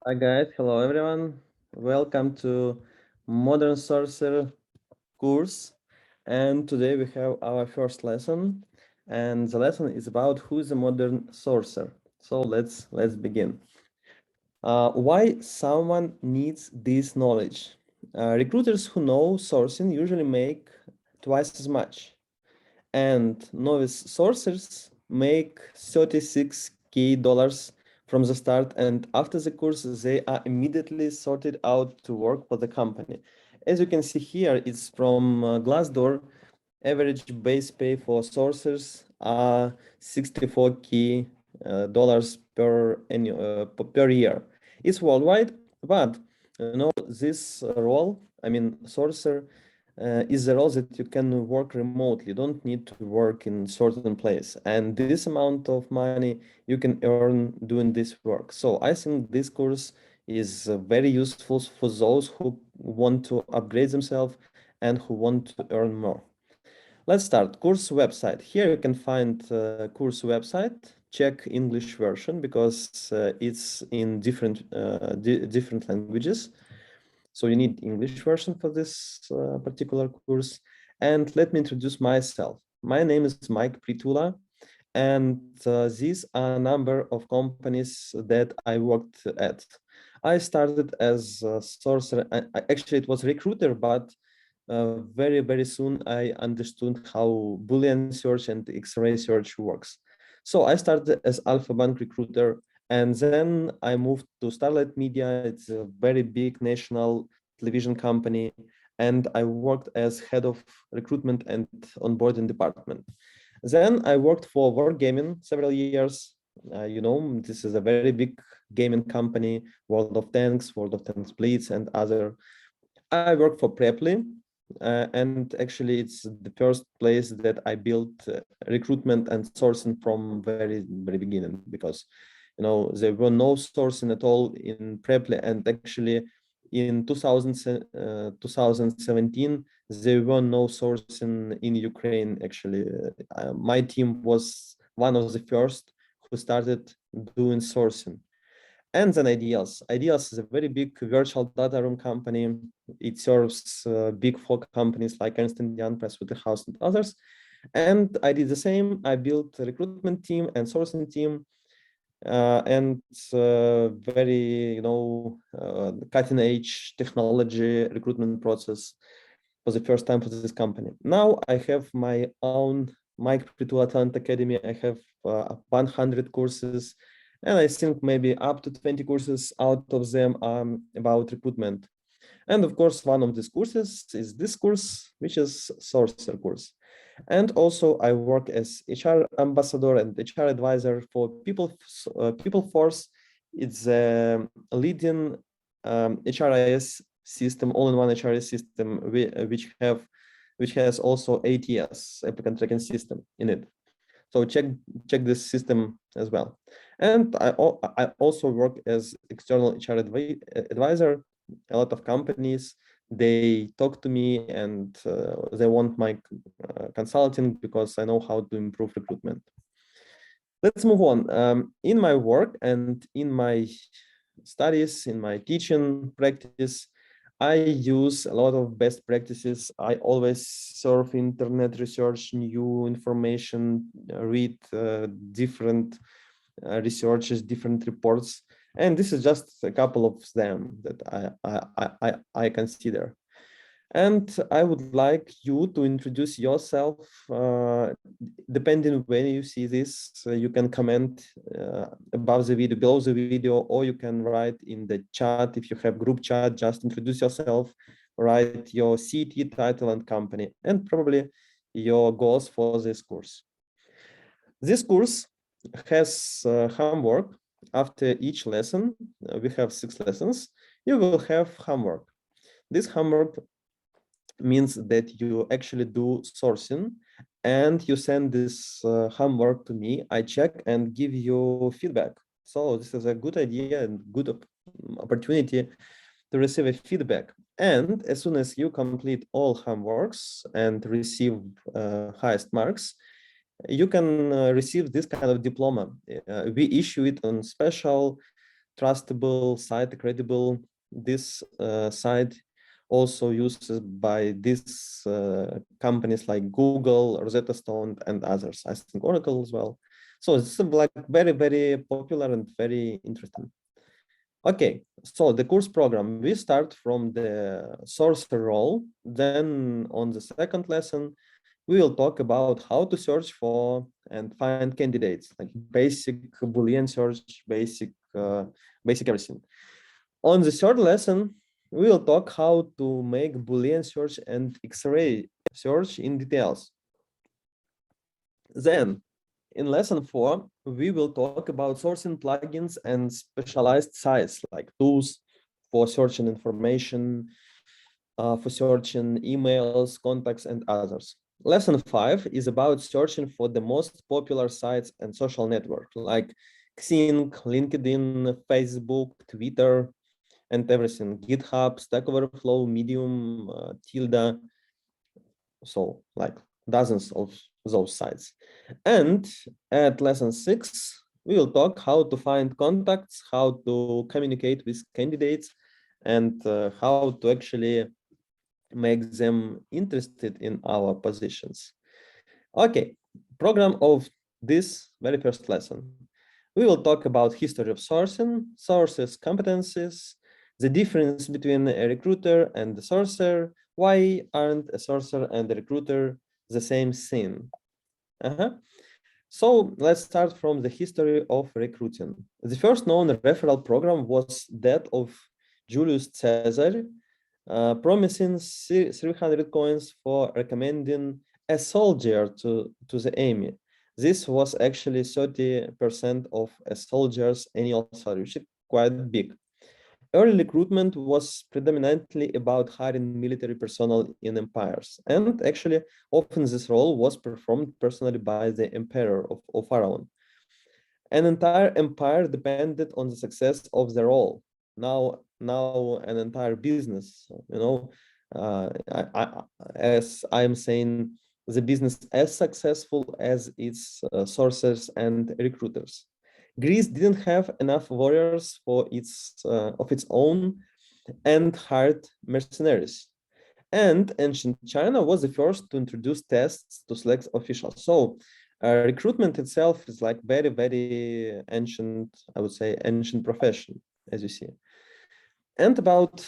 Hi guys, hello everyone. Welcome to Modern Sorcerer course. And today we have our first lesson. And the lesson is about who is a modern sorcerer. So let's begin. Why someone needs this knowledge? Recruiters who know sourcing usually make twice as much. And novice sourcers make $36K from the start, and after the course they are immediately sorted out to work for the company. As you can see here, it's from Glassdoor. Average base pay for sourcers are $64K per year. It's worldwide, but this role, I mean sourcer, is the role that you can work remotely. You don't need to work in certain place, and this amount of money you can earn doing this work. So I think this course is very useful for those who want to upgrade themselves and who want to earn more. Let's start. Course website. Here you can find course website. Check English version because it's in different languages. So you need English version for this particular course. And let me introduce myself. My name is Mike Pritula, and these are a number of companies that I worked at. I started as a sourcer. Actually, it was recruiter, but very soon I understood how Boolean search and X-ray search works. So I started as Alpha Bank recruiter, and then I moved to Starlight Media. It's a very big national television company, and I worked as head of recruitment and onboarding department. Then I worked for Wargaming several years. This is a very big gaming company, World of Tanks Blitz, and other. I worked for Preply, and actually it's the first place that I built recruitment and sourcing from very beginning, because there were no sourcing at all in Preply, and actually in 2017 there were no sourcing in Ukraine. Actually, my team was one of the first who started doing sourcing. And then Ideals. Ideals is a very big virtual data room company. It serves big four companies like Ernst & Young, Pricewaterhouse, and others. And I did the same. I built a recruitment team and sourcing team, and very, cutting edge technology recruitment process for the first time for this company. Now I have my own Mike Pritula Talent Academy. I have 100 courses, and I think maybe up to 20 courses out of them are about recruitment. And of course, one of these courses is this course, which is Sorcerer course. And also I work as HR ambassador and HR advisor for PeopleForce. It's a leading HRIS system, all-in-one HRIS system, which has also ATS, applicant tracking system, in it. So check this system as well. And I also work as external HR advisor. A lot of companies, they talk to me and they want my consulting because I know how to improve recruitment. Let's move on. In my work and in my studies, in my teaching practice, I use a lot of best practices. I always surf internet, research new information, read different researches, different reports, and this is just a couple of them that I consider. And I would like you to introduce yourself. Depending when you see this, you can comment above the video, below the video, or you can write in the chat. If you have group chat, just introduce yourself, write your city, title, and company, and probably your goals for this course. This course has homework. After each lesson, we have 6 lessons. You will have homework. This homework means that you actually do sourcing and you send this homework to me. I check and give you feedback. So this is a good idea and good opportunity to receive a feedback. And as soon as you complete all homeworks and receive highest marks, you can receive this kind of diploma. We issue it on special trustable site, credible. This site also used by these companies like Google, Rosetta Stone, and others. I think Oracle as well. So it's like very, very popular and very interesting. Okay, so the course program, we start from the sourcer role. Then on the second lesson, we will talk about how to search for and find candidates, like basic Boolean search, basic everything. On the third lesson, we will talk how to make Boolean search and X-ray search in details. Then, in lesson 4, we will talk about sourcing plugins and specialized sites like tools for searching information, for searching emails, contacts, and others. Lesson 5 is about searching for the most popular sites and social networks like Xing, LinkedIn, Facebook, Twitter, and everything, GitHub, Stack Overflow, Medium, Tilda, so like dozens of those sites. And at lesson 6, we will talk how to find contacts, how to communicate with candidates, and how to actually make them interested in our positions. Okay, program of this very first lesson. We will talk about history of sourcing, sources, competencies, the difference between a recruiter and the sourcer, why aren't a sourcer and a recruiter the same thing? So let's start from the history of recruiting. The first known referral program was that of Julius Caesar, promising 300 coins for recommending a soldier to the army. This was actually 30% of a soldier's annual salary, which is quite big. Early recruitment was predominantly about hiring military personnel in empires, and actually often this role was performed personally by the emperor of Pharaoh. An entire empire depended on the success of the role. Now an entire business, as I'm saying, the business as successful as its sources and recruiters. Greece didn't have enough warriors for of its own and hired mercenaries. And ancient China was the first to introduce tests to select officials. So recruitment itself is like very, very ancient, I would say, ancient profession, as you see. And about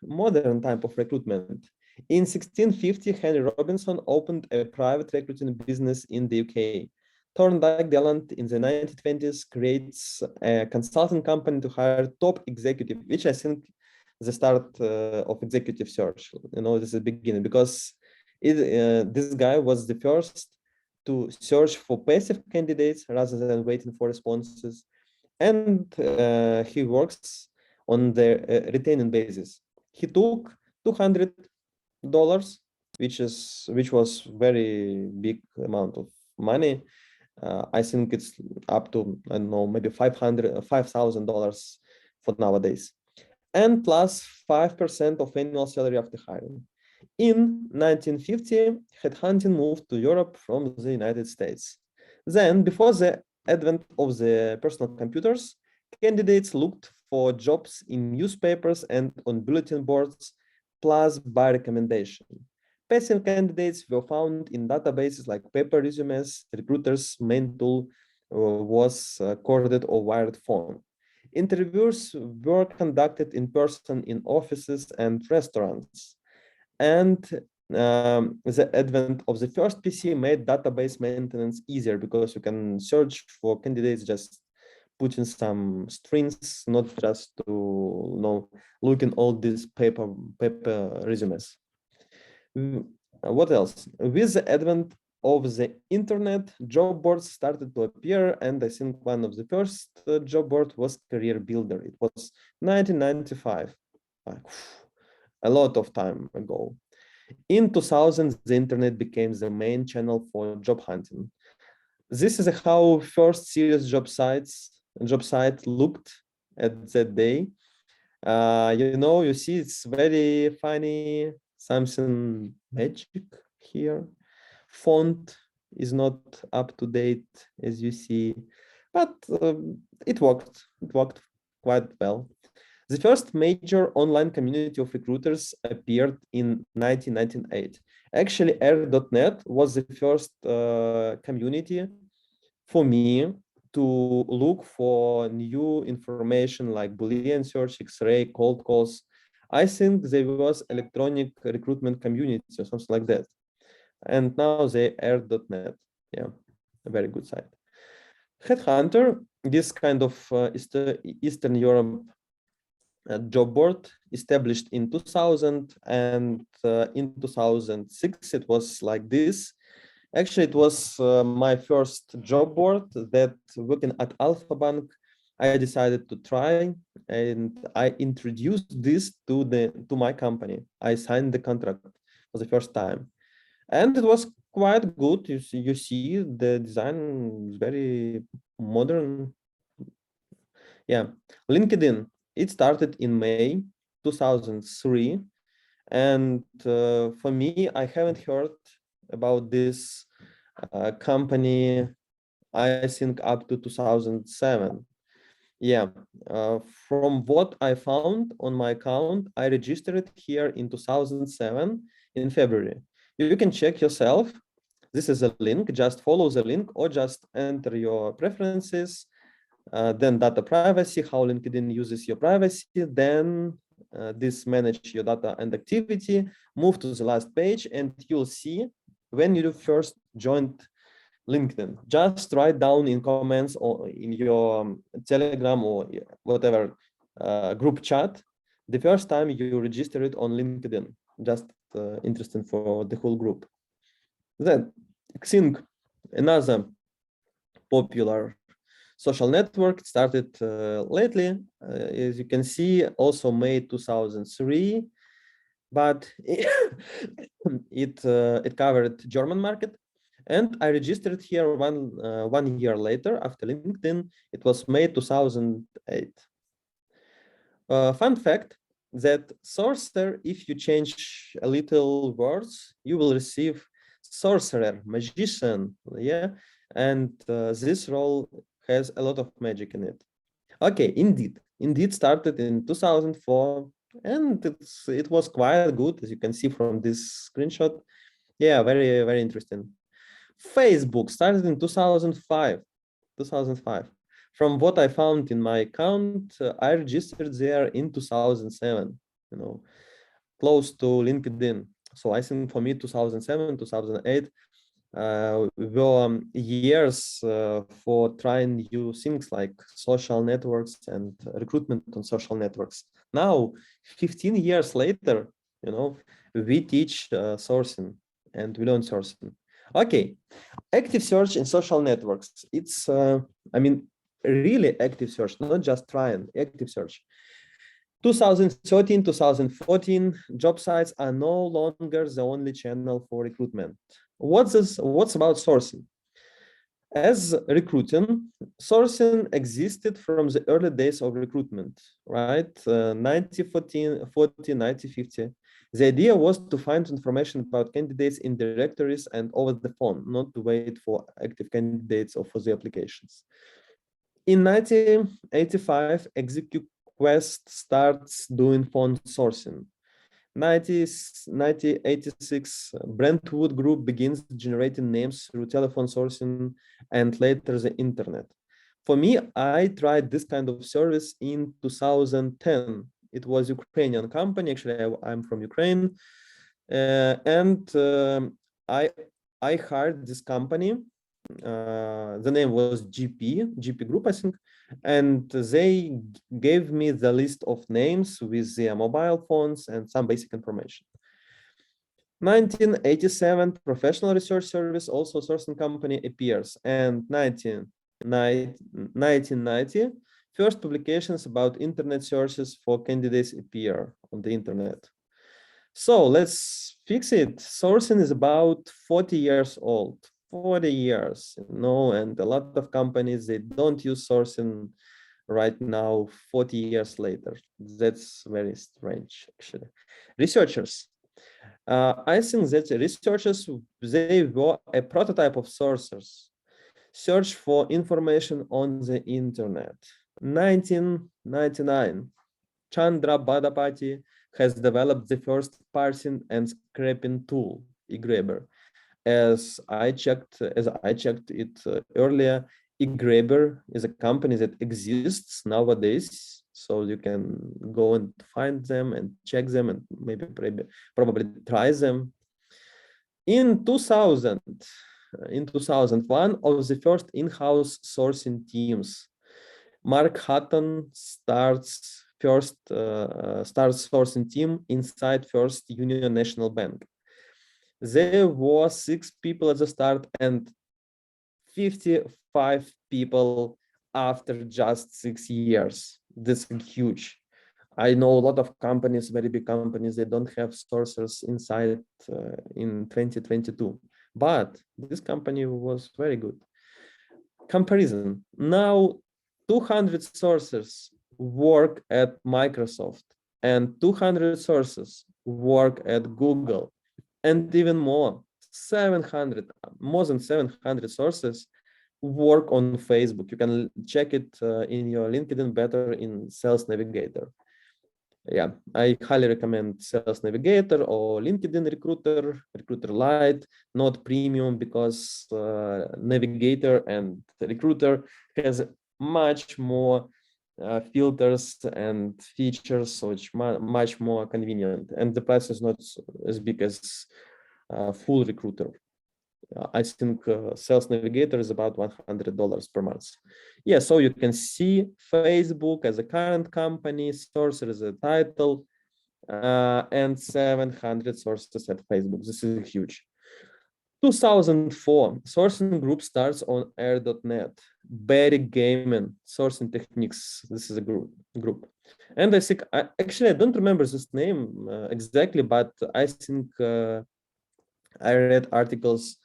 modern type of recruitment. In 1650, Henry Robinson opened a private recruiting business in the UK. Thorndike Gallant in the 1920s creates a consulting company to hire top executive, which I think the start of executive search. This is the beginning, because this guy was the first to search for passive candidates rather than waiting for responses. And he works on the retaining basis. He took $200, which was very big amount of money. I think it's up to, I don't know, maybe $5,000 for nowadays, and plus 5% of annual salary after hiring. In 1950, headhunting moved to Europe from the United States. Then, before the advent of the personal computers, candidates looked for jobs in newspapers and on bulletin boards, plus by recommendation. Passive candidates were found in databases like paper resumes. Recruiters' main tool was corded or wired phone. Interviews were conducted in person in offices and restaurants. And the advent of the first PC made database maintenance easier, because you can search for candidates just putting some strings, not just to look in all these paper resumes. What else? With the advent of the internet, job boards started to appear, and I think one of the first job board was Career Builder. It was 1995, a lot of time ago. In 2000, the internet became the main channel for job hunting. This is how first serious job site looked at that day. You see, it's very funny, something magic here. Font is not up to date, as you see, but it worked. quite well. The first major online community of recruiters appeared in 1998. Actually, air.net was the first community for me to look for new information like Boolean search, X-ray, cold calls. I think there was electronic recruitment community or something like that. And now they air.net. Yeah, a very good site. Headhunter, this kind of Eastern Europe job board established in 2000, and in 2006 it was like this. Actually, it was my first job board that, working at Alpha Bank, I decided to try, and I introduced this to my company. I signed the contract for the first time, and it was quite good. You see the design is very modern. Yeah, LinkedIn, it started in May 2003, and for me, I haven't heard about this company, I think, up to 2007. Yeah, from what I found on my account, I registered here in 2007 in February. You can check yourself. This is a link. Just follow the link or just enter your preferences. Then data privacy, how LinkedIn uses your privacy. Then this manage your data and activity. Move to the last page, and you'll see when you first joined LinkedIn. Just write down in comments or in your Telegram or whatever group chat the first time you registered on LinkedIn. Just interesting for the whole group. Then Xing, another popular social network, started lately, as you can see, also May 2003, but it covered German market. And I registered here one year later after LinkedIn. It was May 2008. Fun fact that sorcerer, if you change a little words, you will receive sorcerer, magician. Yeah, and this role has a lot of magic in it. Okay, Indeed started in 2004, and it was quite good, as you can see from this screenshot. Yeah, very, very interesting. Facebook started in 2005. From what I found in my account, I registered there in 2007, close to LinkedIn. So I think for me, 2007, 2008 were years for trying new things like social networks and recruitment on social networks. Now, 15 years later, we teach sourcing and we learn sourcing. Okay, active search in social networks. It's, really active search, not just trying, active search. 2013, 2014, job sites are no longer the only channel for recruitment. What's about sourcing? As recruiting, sourcing existed from the early days of recruitment, right? 1940, 1950. The idea was to find information about candidates in directories and over the phone, not to wait for active candidates or for the applications. In 1985, ExecuQuest starts doing phone sourcing. 1986, Brentwood Group begins generating names through telephone sourcing and later the internet. For me, I tried this kind of service in 2010. It was a Ukrainian company. Actually, I'm from Ukraine. I hired this company. The name was GP Group, I think. And they gave me the list of names with their mobile phones and some basic information. 1987, professional research service, also sourcing company, appears. And 1990, first publications about internet searches for candidates appear on the internet. So let's fix it. Sourcing is about 40 years old. 40 years, and a lot of companies, they don't use sourcing right now, 40 years later. That's very strange, actually. Researchers. I think that researchers, they were a prototype of sourcers. Search for information on the internet. 1999, Chandra Badapati has developed the first parsing and scraping tool, eGrabber. As I checked it earlier, eGrabber is a company that exists nowadays, so you can go and find them and check them and maybe probably try them. In 2000, one of the first in-house sourcing teams, Mark Hutton starts sourcing team inside First Union National Bank. There were 6 people at the start and 55 people after just 6 years. This is huge. I know a lot of companies, very big companies, they don't have sourcers inside in 2022, but this company was very good. Comparison. Now 200 sourcers work at Microsoft and 200 sources work at Google, and even more, more than 700 sources work on Facebook. You can check it in your LinkedIn better in Sales Navigator. Yeah, I highly recommend Sales Navigator or LinkedIn Recruiter, Recruiter Lite, not Premium, because Navigator and Recruiter has much more filters and features, so it's much more convenient, and the price is not as big as full Recruiter. I think Sales Navigator is about $100 per month. Yeah, so you can see Facebook as a current company, Sourcer as a title, and 700 sources at Facebook. This is huge. 2004, sourcing group starts on air.net. Barry Gaiman, sourcing techniques. This is a group. And I think, actually, I don't remember this name exactly, but I think I read articles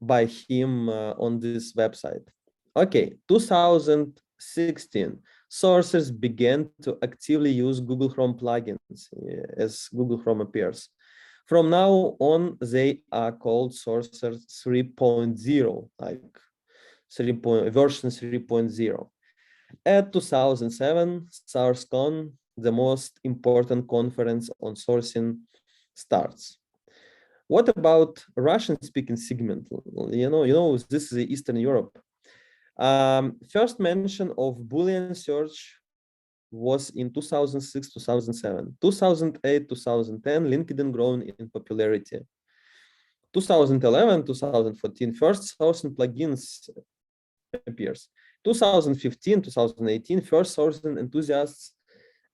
by him on this website. Okay, 2016, sources began to actively use Google Chrome plugins as Google Chrome appears. From now on, they are called Sourcer 3.0, like version 3.0. At 2007, SourceCon, the most important conference on sourcing, starts. What about Russian-speaking segment? You know, this is Eastern Europe. First mention of Boolean search was in 2006, 2007. 2008, 2010, LinkedIn grown in popularity. 2011, 2014, first sourcing plugins appears. 2015, 2018, first sourcing enthusiasts.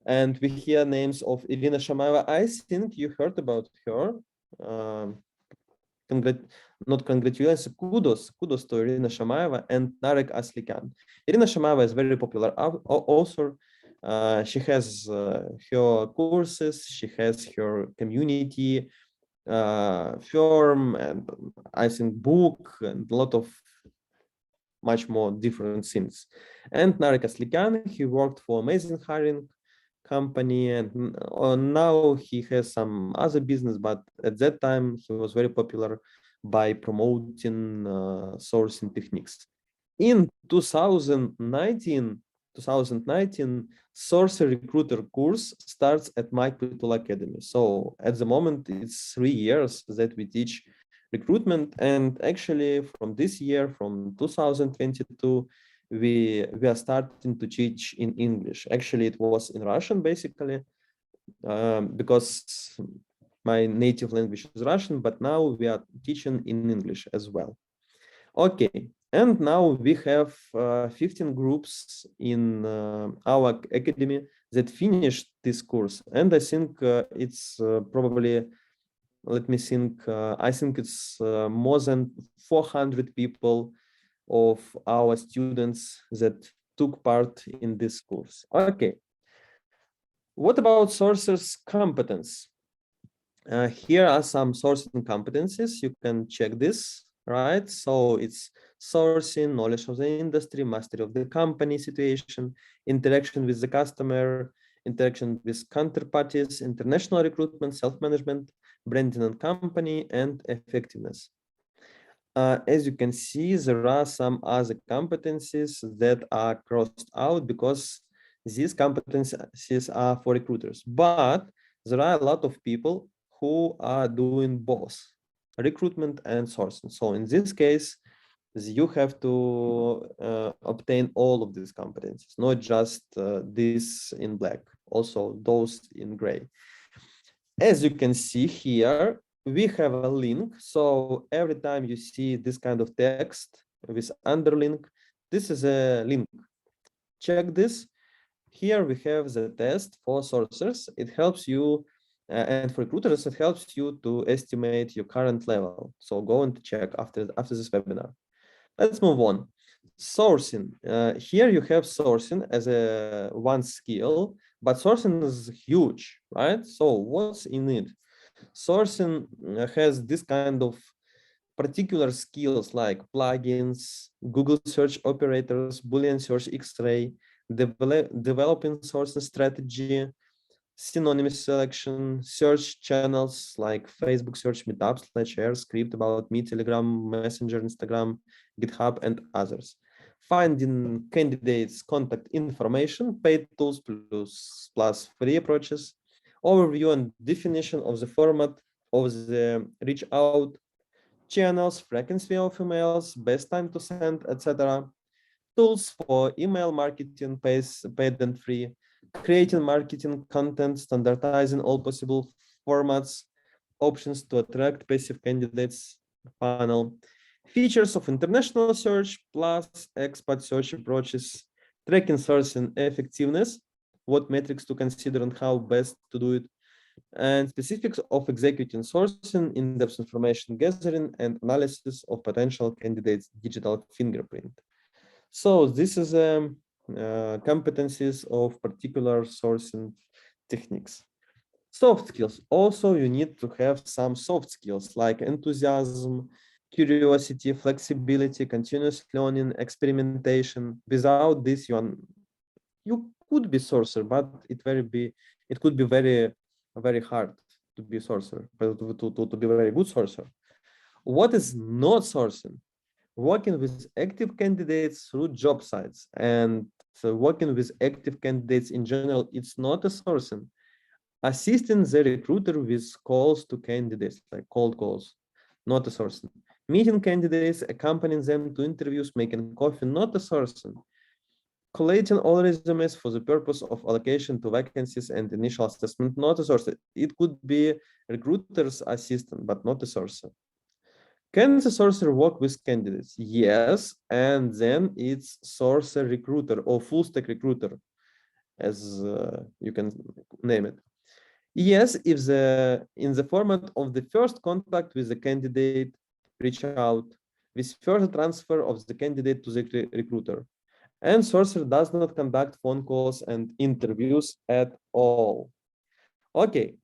And we hear names of Irina Shamaeva. I think you heard about her. Not congratulations, kudos to Irina Shamaeva and Narek Aslikyan. Irina Shamaeva is very popular author. She has her courses, she has her community firm, and I think book, and a lot of much more different things. And Narek Aslikyan, he worked for Amazing Hiring company, and now he has some other business, but at that time he was very popular by promoting sourcing techniques. In 2019, Sourcer Recruiter course starts at Mike Tool Academy. So at the moment, it's 3 years that we teach recruitment, and actually from this year, from 2022, we are starting to teach in English. Actually, it was in Russian basically, because my native language is Russian, but now we are teaching in English as well. Okay, and now we have 15 groups in our academy that finished this course, and I think it's probably, let me think, I think it's more than 400 people of our students that took part in this course. Okay, what about sourcers' competence? Here are some sourcing competencies. You can check this, right? So it's sourcing, knowledge of the industry, mastery of the company situation, interaction with the customer, interaction with counterparties, international recruitment, self-management, branding and company, and effectiveness. as you can see, there are some other competencies that are crossed out because these competencies are for recruiters. But there are a lot of people who are doing both recruitment and sourcing. So in this case, you have to obtain all of these competencies, not just this in black, also those in gray. As you can see here, we have a link. So every time you see this kind of text with underlink, this is a link. Check this. Here we have the test for sourcers. It helps you, and for recruiters, it helps you to estimate your current level. So go and check after this webinar. Let's move on. Sourcing. Here you have sourcing as a one skill, but sourcing is huge, right? So what's in it? Sourcing has this kind of particular skills like plugins, Google search operators, Boolean search X-ray, developing sourcing strategy, synonymous selection, search channels like Facebook search meetups, let's share script about me, Telegram, Messenger, Instagram, GitHub, and others. Finding candidates' contact information, paid tools plus free approaches, overview and definition of the format of the reach out, channels, frequency of emails, best time to send, etc. Tools for email marketing, paid and free, creating marketing content, standardizing all possible formats, options to attract passive candidates panel, features of international search plus expat search approaches, tracking sourcing effectiveness, what metrics to consider and how best to do it, and specifics of executing sourcing, in-depth information gathering, and analysis of potential candidates' digital fingerprint. So this is competencies of particular sourcing techniques. Soft skills. Also, you need to have some soft skills like enthusiasm, curiosity, flexibility, continuous learning, experimentation. Without this, you could be sorcerer, but it could be very hard to be sorcerer, but to be a very good sorcerer. What is not sourcing? Working with active candidates through job sites, and so working with active candidates in general, it's not a sourcing. Assisting the recruiter with calls to candidates, like cold calls, not a sourcing. Meeting candidates, accompanying them to interviews, making coffee, not a sourcing. Collating all resumes for the purpose of allocation to vacancies and initial assessment, not a source. It could be recruiter's assistant, but not a sourcer. Can the sourcer work with candidates? Yes, and then it's sourcer recruiter or full stack recruiter, as you can name it. Yes, if in the format of the first contact with the candidate, reach out with further transfer of the candidate to the recruiter. And sourcer does not conduct phone calls and interviews at all. Okay,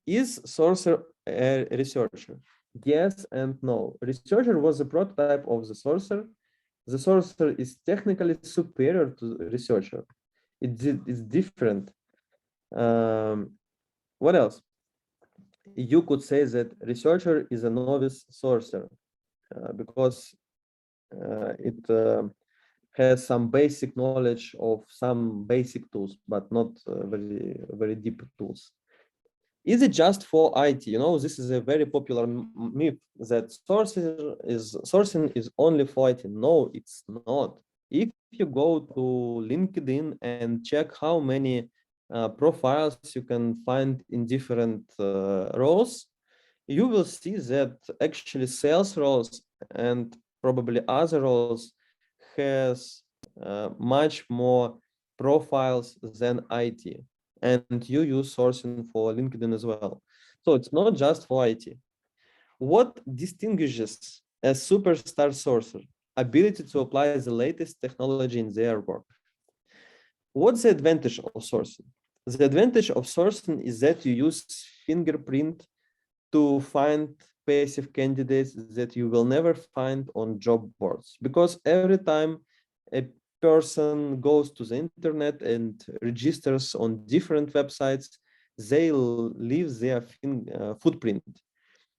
is sourcer a researcher? Yes and no. Researcher was a prototype of the sourcer. The sourcer is technically superior to the researcher. It's different. What else? You could say that researcher is a novice sourcer because it has some basic knowledge of some basic tools, but not very deep tools. Is it just for IT? You know, this is a very popular myth that sourcing is only for IT. No, it's not. If you go to LinkedIn and check how many profiles you can find in different roles, you will see that actually sales roles and probably other roles has much more profiles than IT. And you use sourcing for LinkedIn as well. So it's not just for IT. What distinguishes a superstar sourcer? Ability to apply the latest technology in their work. What's the advantage of sourcing? The advantage of sourcing is that you use fingerprint to find passive candidates that you will never find on job boards, because every time a person goes to the internet and registers on different websites, they'll leave their footprint.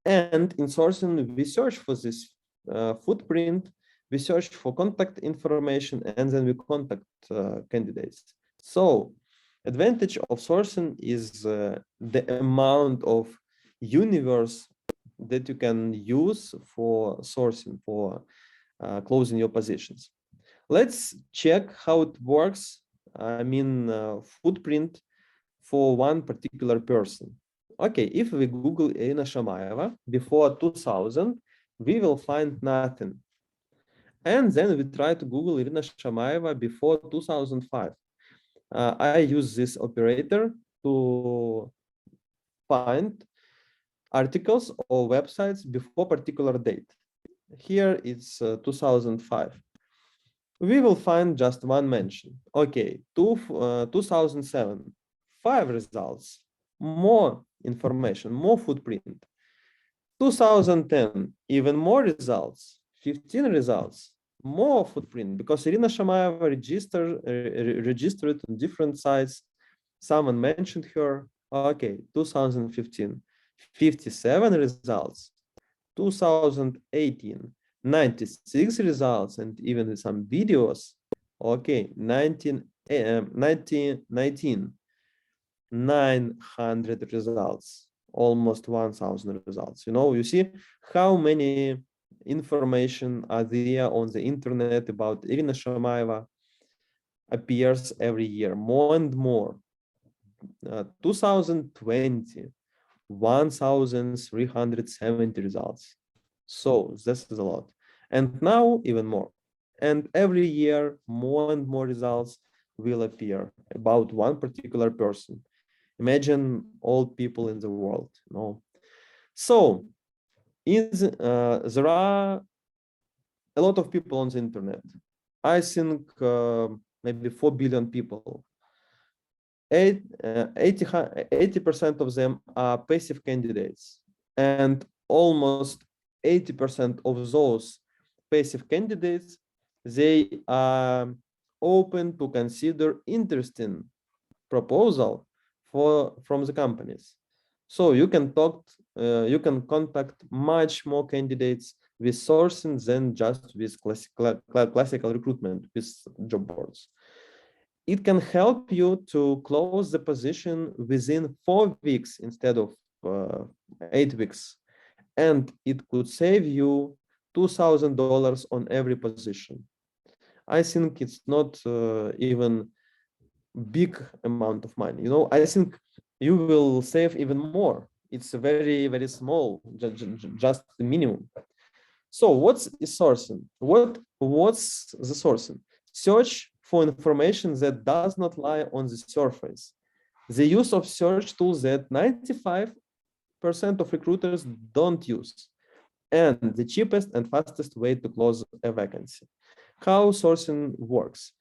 And in sourcing, we search for this footprint, we search for contact information, and then we contact candidates. So advantage of sourcing is the amount of universe that you can use for sourcing, for closing your positions. Let's check how it works. I mean, footprint for one particular person. Okay, if we Google Irina Shamayeva before 2000, we will find nothing. And then we try to Google Irina Shamayeva before 2005. I use this operator to find articles or websites before particular date. Here it's 2005. We will find just one mention. Okay, 2007, 5 results, more information, more footprint. 2010, even more results, 15 results, more footprint, because Irina Shamayeva registered on different sites. Someone mentioned her. Okay, 2015, 57 results. 2018, 96 results, and even some videos. Okay, 19, 900 results, almost 1,000 results. You know, you see how many information are there on the internet about Irina Shamayeva appears every year, more and more. 2020, 1,370 results. So this is a lot. And now even more. And every year, more and more results will appear about one particular person. Imagine all people in the world. You know? So there are a lot of people on the internet. I think maybe 4 billion people. 80% of them are passive candidates, and almost 80% of those passive candidates, they are open to consider interesting proposal from the companies. So you can contact much more candidates with sourcing than just with classical recruitment with job boards. It can help you to close the position within 4 weeks instead of 8 weeks. And it could save you $2,000 on every position. I think it's not even big amount of money. You know, I think you will save even more. It's very, very small, just the minimum. So what's sourcing? What's the sourcing? Search for information that does not lie on the surface. The use of search tools that 95% of recruiters don't use. And the cheapest and fastest way to close a vacancy. How sourcing works?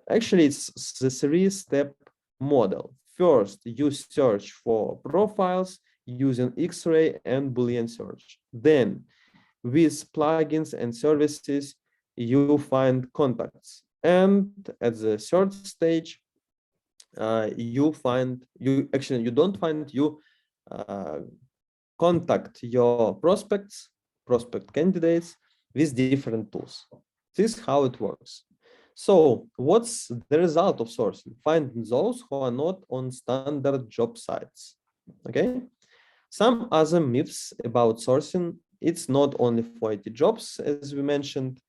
Actually, it's the 3-step model. First, you search for profiles using X-ray and Boolean search. Then, with plugins and services, you find contacts. And at the third stage, you contact your prospect candidates with different tools. This is how it works. So what's the result of sourcing? Find those who are not on standard job sites. Okay. Some other myths about sourcing: it's not only for IT jobs, as we mentioned.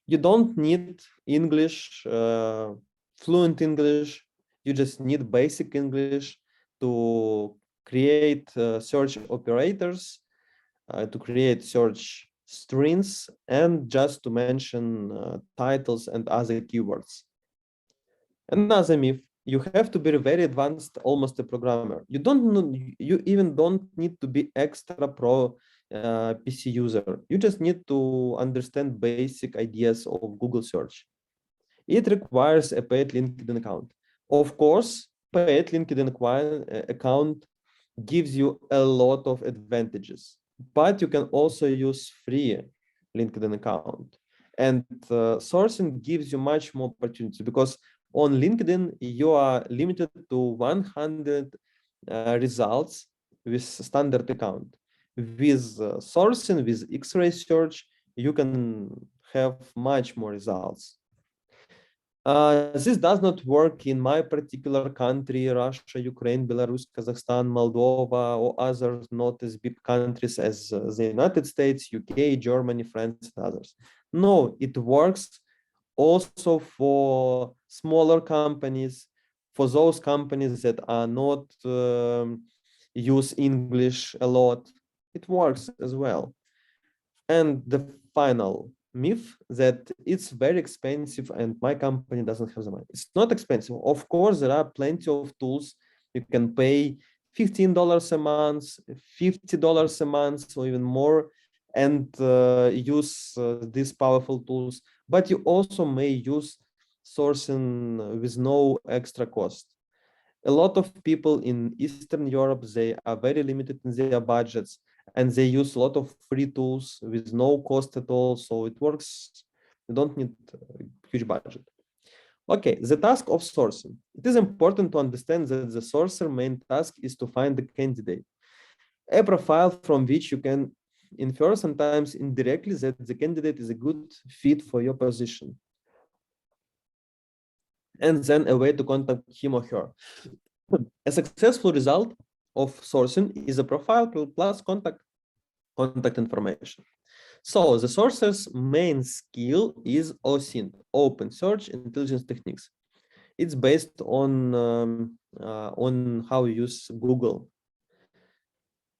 You don't need English, fluent English. You just need basic English to create search operators, to create search strings, and just to mention titles and other keywords. Another myth: you have to be very advanced, almost a programmer. You even don't need to be extra pro PC user. You just need to understand basic ideas of Google search. It requires a paid LinkedIn account. Of course, paid LinkedIn account gives you a lot of advantages, but you can also use free LinkedIn account. And sourcing gives you much more opportunity, because on LinkedIn, you are limited to 100 results with standard account. With sourcing, with X-ray search, you can have much more results. This does not work in my particular country, Russia, Ukraine, Belarus, Kazakhstan, Moldova, or other not as big countries as the United States, UK, Germany, France, and others. No, it works also for smaller companies, for those companies that are not use English a lot. It works as well. And the final myth that it's very expensive and my company doesn't have the money. It's not expensive. Of course, there are plenty of tools. You can pay $15 a month, $50 a month, or even more, and use these powerful tools. But you also may use sourcing with no extra cost. A lot of people in Eastern Europe, they are very limited in their budgets, and they use a lot of free tools with no cost at all. So it works. You don't need a huge budget. Okay, the task of sourcing. It is important to understand that the sourcer main task is to find the candidate, a profile from which you can infer sometimes indirectly that the candidate is a good fit for your position, and then a way to contact him or her. A successful result of sourcing is a profile plus contact information. So the sourcer's main skill is OSINT, Open Search Intelligence Techniques. It's based on how you use Google.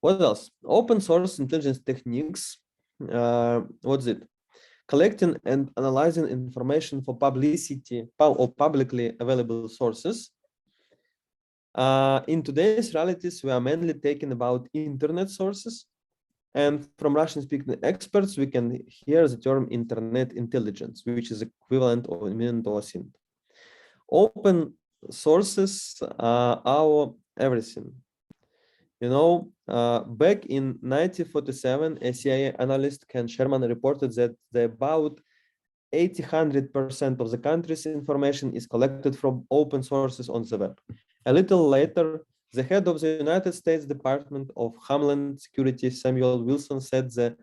What else? Open source intelligence techniques. What's it? Collecting and analyzing information for publicity or publicly available sources. In today's realities, we are mainly talking about internet sources. And from Russian-speaking experts, we can hear the term internet intelligence, which is equivalent or equivalent to OSINT. Open sources are our everything. You know, back in 1947, a CIA analyst, Ken Sherman, reported that about 800% of the country's information is collected from open sources on the web. A little later, the head of the United States Department of Homeland Security, Samuel Wilson, said that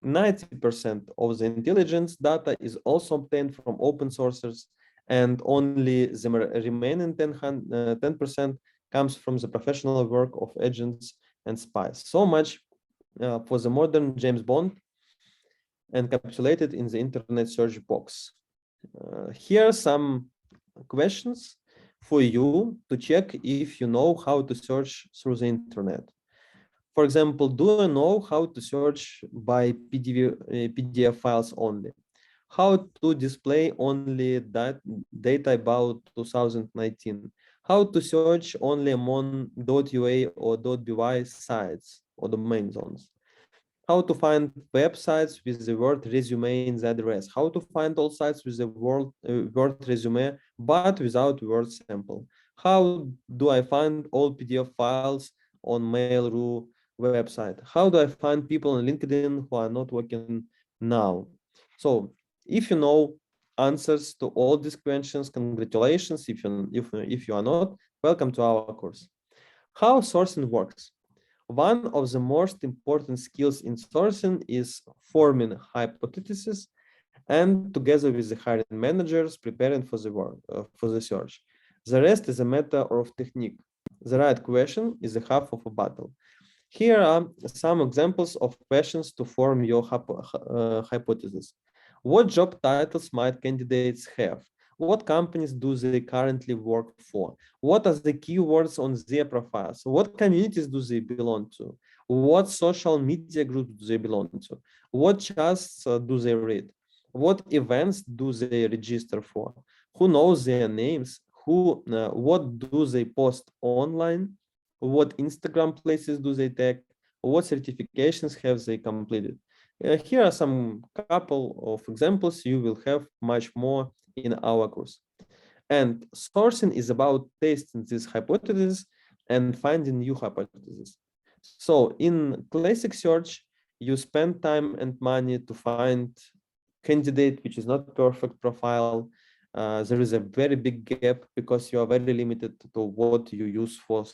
90% of the intelligence data is also obtained from open sources, and only the remaining 10% comes from the professional work of agents and spies. So much for the modern James Bond, encapsulated in the internet search box. Here are some questions for you to check if you know how to search through the internet. For example, do you know how to search by PDF files only? How to display only that data about 2019? How to search only among .ua or .by sites or domain zones? How to find websites with the word resume in the address? How to find all sites with the word resume but without word sample? How do I find all PDF files on Mail.ru website? How do I find people on LinkedIn who are not working now? So if you know answers to all these questions, congratulations. If you are not, welcome to our course. How sourcing works. One of the most important skills in sourcing is forming hypotheses and together with the hiring managers preparing for the work, for the search. The rest is a matter of technique. The right question is the half of a battle. Here are some examples of questions to form your hypothesis. What job titles might candidates have? What companies do they currently work for? What are the keywords on their profiles? What communities do they belong to? What social media groups do they belong to? What charts do they read? What events do they register for? Who knows their names? What do they post online? What Instagram places do they tag? What certifications have they completed? Here are some couple of examples. You will have much more in our course. And sourcing is about testing this hypothesis and finding new hypotheses. So in classic search, you spend time and money to find candidate which is not perfect profile. There is a very big gap because you are very limited to what you use for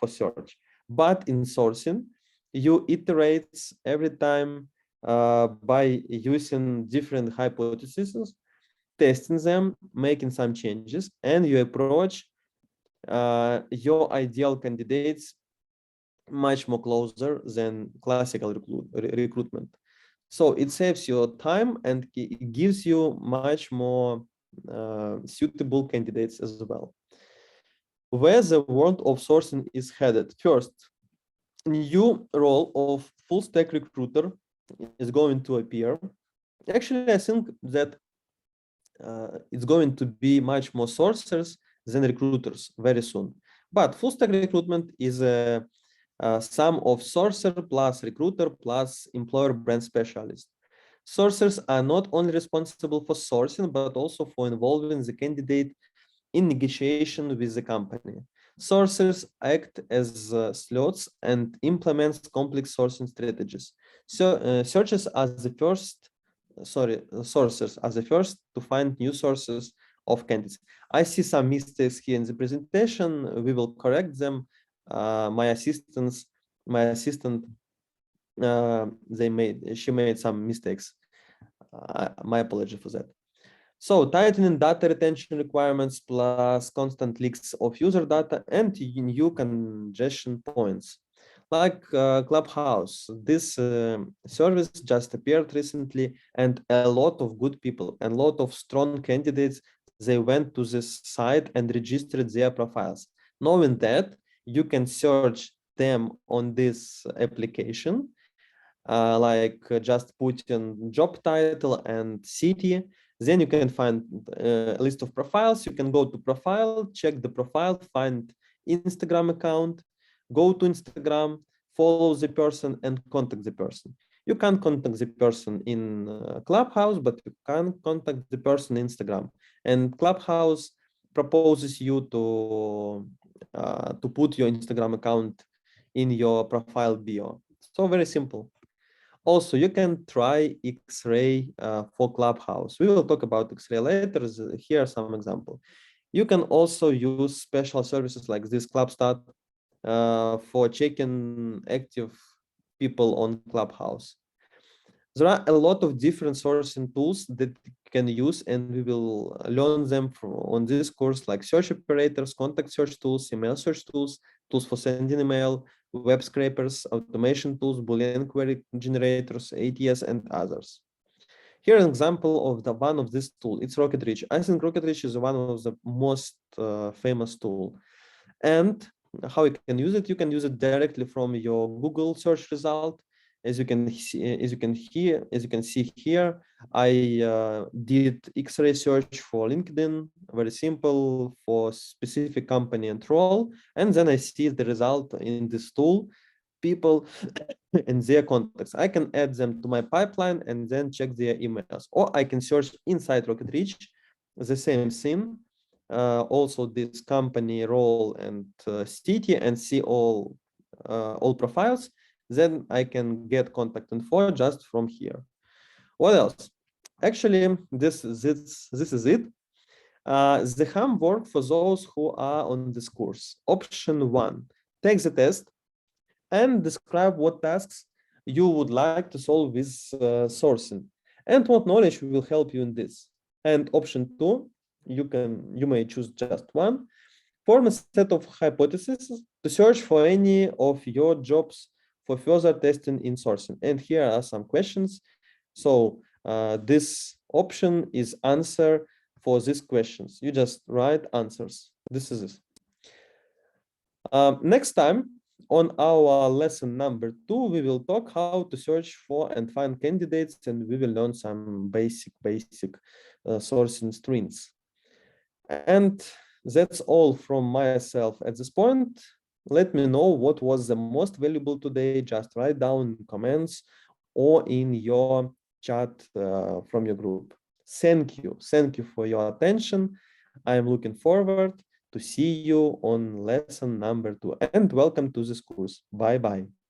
search. But in sourcing, you iterate every time by using different hypotheses, testing them, making some changes, and you approach your ideal candidates much more closer than classical recruitment. So it saves your time and it gives you much more suitable candidates as well. Where the world of sourcing is headed. First, new role of full stack recruiter is going to appear. Actually, I think that it's going to be much more sourcers than recruiters very soon. But full stack recruitment is a sum of sourcer plus recruiter plus employer brand specialist. Sourcers are not only responsible for sourcing, but also for involving the candidate in negotiation with the company. Sourcers act as slots and implements complex sourcing strategies. So searchers are the first, sourcers are the first to find new sources of candidates. I see some mistakes here in the presentation. We will correct them. My assistant, she made some mistakes. My apology for that. So tightening data retention requirements plus constant leaks of user data and new congestion points. Like Clubhouse, this service just appeared recently, and a lot of good people and a lot of strong candidates, they went to this site and registered their profiles, knowing that you can search them on this application, just put in job title and city. Then you can find a list of profiles. You can go to profile, check the profile, find Instagram account, go to Instagram, follow the person and contact the person. You can't contact the person in Clubhouse, but you can contact the person in Instagram. And Clubhouse proposes you to put your Instagram account in your profile bio. So very simple. Also, you can try X-ray for Clubhouse. We will talk about X-ray later. Here are some examples. You can also use special services like this Clubstat for checking active people on Clubhouse. There are a lot of different sourcing tools that you can use, and we will learn them on this course, like search operators, contact search tools, email search tools, tools for sending email, web scrapers, automation tools, Boolean query generators, ATS, and others. Here an example of the one of this tool. It's RocketReach. I think RocketReach is one of the most famous tool. And how you can use it? You can use it directly from your Google search result. As you can see here, I did X-ray search for LinkedIn, very simple, for specific company and role, and then I see the result in this tool, people and their contacts. I can add them to my pipeline and then check their emails, or I can search inside RocketReach the same thing, also this company, role, and city, and see all profiles. Then I can get contact info just from here. What else? Actually, this is it. The homework for those who are on this course. Option 1, take the test and describe what tasks you would like to solve with sourcing and what knowledge will help you in this. And option 2, you may choose just one. Form a set of hypotheses to search for any of your jobs for further testing in sourcing. And here are some questions. So this option is answer for these questions. You just write answers. This is it. Next time on our lesson number 2, we will talk how to search for and find candidates, and we will learn some basic sourcing strings. And that's all from myself at this point. Let me know what was the most valuable today. Just write down in comments or in your chat from your group. Thank you for your attention. I am looking forward to see you on lesson number 2, and welcome to this course. Bye bye.